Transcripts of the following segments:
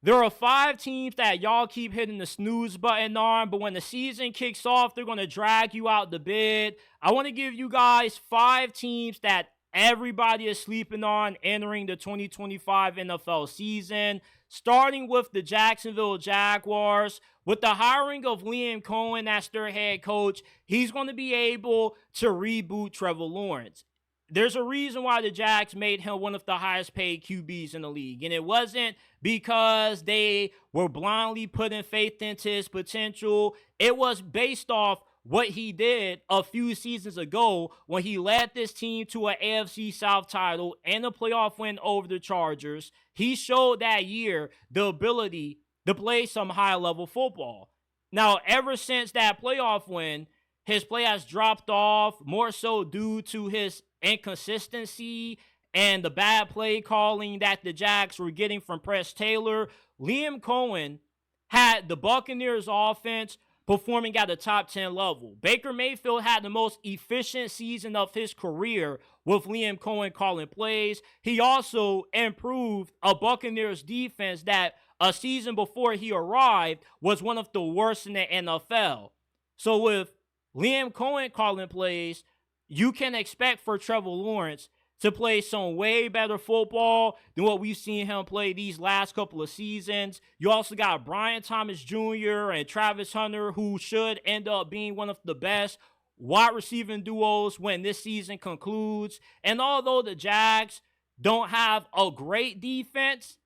There are 5 teams that y'all keep hitting the snooze button on, but when the season kicks off, they're going to drag you out the bed. I want to give you guys 5 teams that everybody is sleeping on entering the 2025 NFL season, starting with the Jacksonville Jaguars. With the hiring of Liam Cohen as their head coach, he's going to be able to reboot Trevor Lawrence. There's a reason why the Jags made him one of the highest paid QBs in the league. And it wasn't because they were blindly putting faith into his potential. It was based off what he did a few seasons ago when he led this team to an AFC South title and a playoff win over the Chargers. He showed that year the ability to play some high-level football. Now, ever since that playoff win, his play has dropped off, more so due to his inconsistency and the bad play calling that the Jags were getting from Press Taylor. Liam Cohen had the Buccaneers offense performing at a top 10 level. Baker Mayfield had the most efficient season of his career with Liam Cohen calling plays. He also improved a Buccaneers defense that a season before he arrived was one of the worst in the NFL. So with Liam Cohen calling plays, you can expect for Trevor Lawrence to play some way better football than what we've seen him play these last couple of seasons. You also got Brian Thomas Jr. and Travis Hunter, who should end up being one of the best wide receiving duos when this season concludes. And although the Jags don't have a great defense,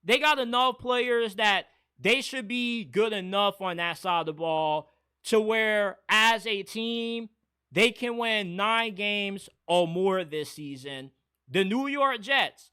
they got enough players that they should be good enough on that side of the ball to where, as a team, they can win 9 games or more this season. The New York Jets.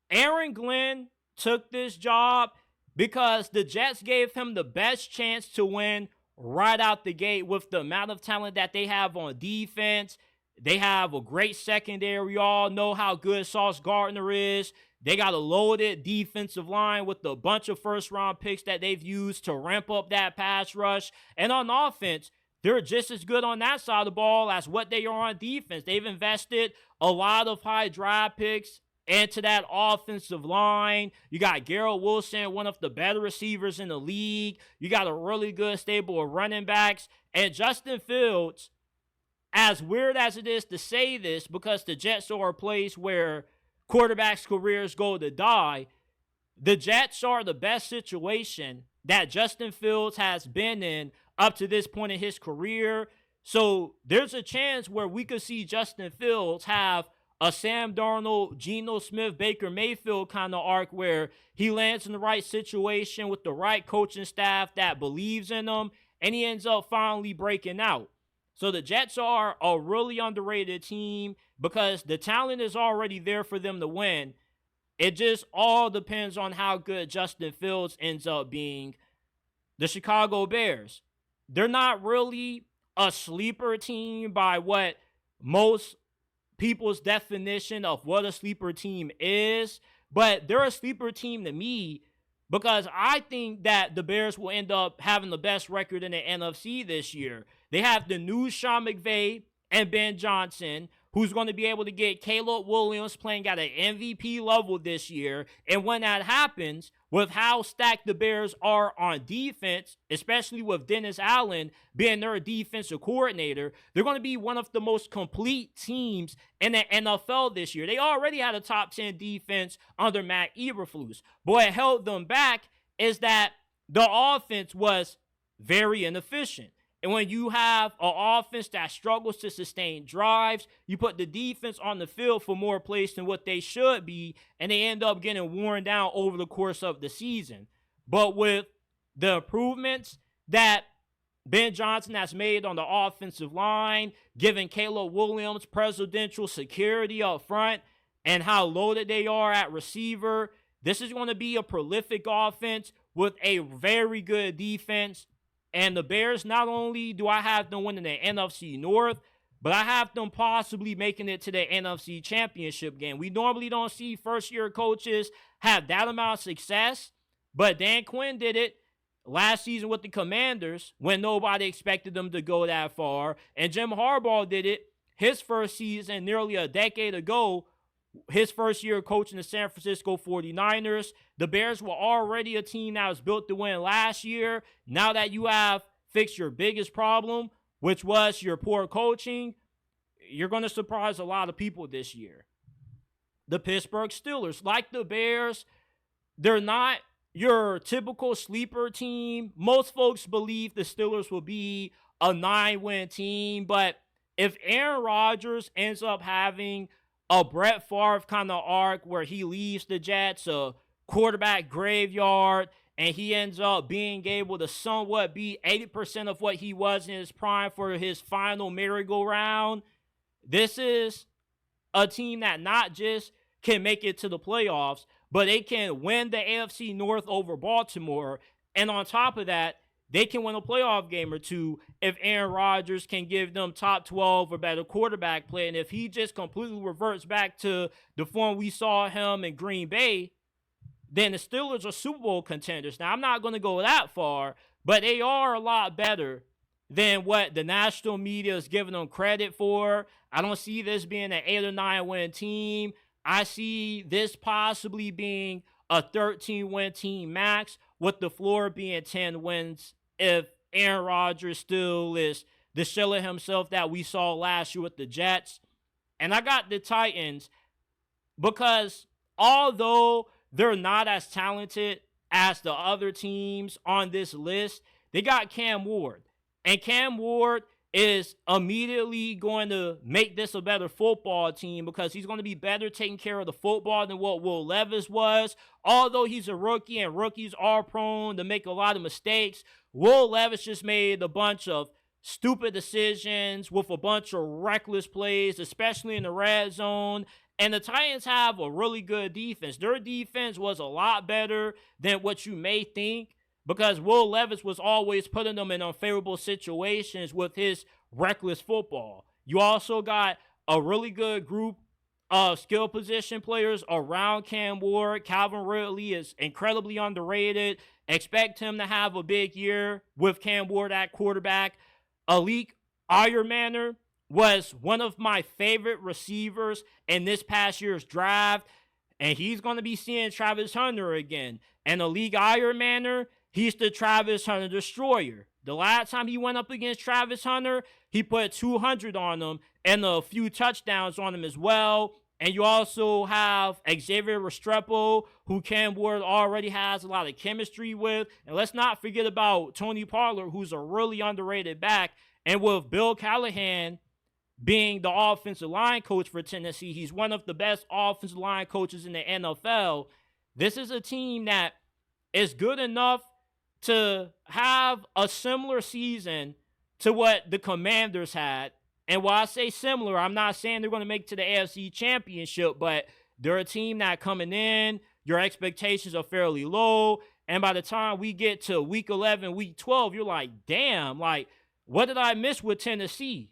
Aaron Glenn took this job because the Jets gave him the best chance to win right out the gate with the amount of talent that they have on defense. They have a great secondary. We all know how good Sauce Gardner is. They got a loaded defensive line with a bunch of first-round picks that they've used to ramp up that pass rush. And on offense, they're just as good on that side of the ball as what they are on defense. They've invested a lot of high draft picks into that offensive line. You got Garrett Wilson, one of the better receivers in the league. You got a really good stable of running backs. And Justin Fields, as weird as it is to say this, because the Jets are a place where quarterbacks' careers go to die, the Jets are the best situation that Justin Fields has been in up to this point in his career. So there's a chance where we could see Justin Fields have a Sam Darnold, Geno Smith, Baker Mayfield kind of arc where he lands in the right situation with the right coaching staff that believes in him, and he ends up finally breaking out. So the Jets are a really underrated team because the talent is already there for them to win. It just all depends on how good Justin Fields ends up being. The Chicago Bears, they're not really a sleeper team by what most people's definition of what a sleeper team is, but they're a sleeper team to me because I think that the Bears will end up having the best record in the NFC this year. They have the new Sean McVay and Ben Johnson, who's going to be able to get Caleb Williams playing at an MVP level this year. And when that happens, with how stacked the Bears are on defense, especially with Dennis Allen being their defensive coordinator, they're going to be one of the most complete teams in the NFL this year. They already had a top 10 defense under Matt Eberflus. But what held them back is that the offense was very inefficient. And when you have an offense that struggles to sustain drives, you put the defense on the field for more plays than what they should be, and they end up getting worn down over the course of the season. But with the improvements that Ben Johnson has made on the offensive line, giving Caleb Williams presidential security up front, and how loaded they are at receiver, this is going to be a prolific offense with a very good defense. And the Bears, not only do I have them winning the NFC North, but I have them possibly making it to the NFC Championship game. We normally don't see first-year coaches have that amount of success, but Dan Quinn did it last season with the Commanders when nobody expected them to go that far. And Jim Harbaugh did it his first season nearly a decade ago his first year coaching the San Francisco 49ers. The Bears were already a team that was built to win last year. Now that you have fixed your biggest problem, which was your poor coaching, you're going to surprise a lot of people this year. The Pittsburgh Steelers, like the Bears, they're not your typical sleeper team. Most folks believe the Steelers will be a 9-win team, but if Aaron Rodgers ends up having a Brett Favre kind of arc where he leaves the Jets, a quarterback graveyard, and he ends up being able to somewhat be 80% of what he was in his prime for his final merry-go-round, this is a team that not just can make it to the playoffs, but they can win the AFC North over Baltimore. And on top of that, they can win a playoff game or two if Aaron Rodgers can give them top 12 or better quarterback play. And if he just completely reverts back to the form we saw him in Green Bay, then the Steelers are Super Bowl contenders. Now, I'm not going to go that far, but they are a lot better than what the national media is giving them credit for. I don't see this being an 8 or 9 win team. I see this possibly being a 13-win team max, with the floor being 10 wins if Aaron Rodgers still is the shell of himself that we saw last year with the Jets. And I got the Titans because although they're not as talented as the other teams on this list, they got Cam Ward. And Cam Ward is immediately going to make this a better football team because he's going to be better taking care of the football than what Will Levis was. Although he's a rookie and rookies are prone to make a lot of mistakes, Will Levis just made a bunch of stupid decisions with a bunch of reckless plays, especially in the red zone. And the Titans have a really good defense. Their defense was a lot better than what you may think, because Will Levis was always putting them in unfavorable situations with his reckless football. You also got a really good group of skill position players around Cam Ward. Calvin Ridley is incredibly underrated. Expect him to have a big year with Cam Ward at quarterback. Alik Ironmaner was one of my favorite receivers in this past year's draft, and he's going to be seeing Travis Hunter again. And Alik Ironmaner, he's the Travis Hunter destroyer. The last time he went up against Travis Hunter, he put 200 on him and a few touchdowns on him as well. And you also have Xavier Restrepo, who Cam Ward already has a lot of chemistry with. And let's not forget about Tony Pollard, who's a really underrated back. And with Bill Callahan being the offensive line coach for Tennessee, he's one of the best offensive line coaches in the NFL. This is a team that is good enough to have a similar season to what the Commanders had. And while I say similar, I'm not saying they're going to make it to the AFC Championship, but they're a team that coming in, your expectations are fairly low, and by the time we get to week 11, week 12, you're like, damn, like, what did I miss with Tennessee?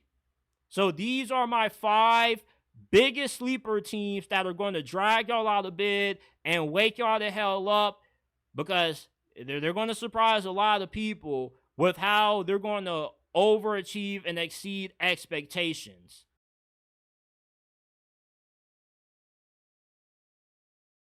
So these are my 5 biggest sleeper teams that are going to drag y'all out of bed and wake y'all the hell up, because they're going to surprise a lot of people with how they're going to overachieve and exceed expectations.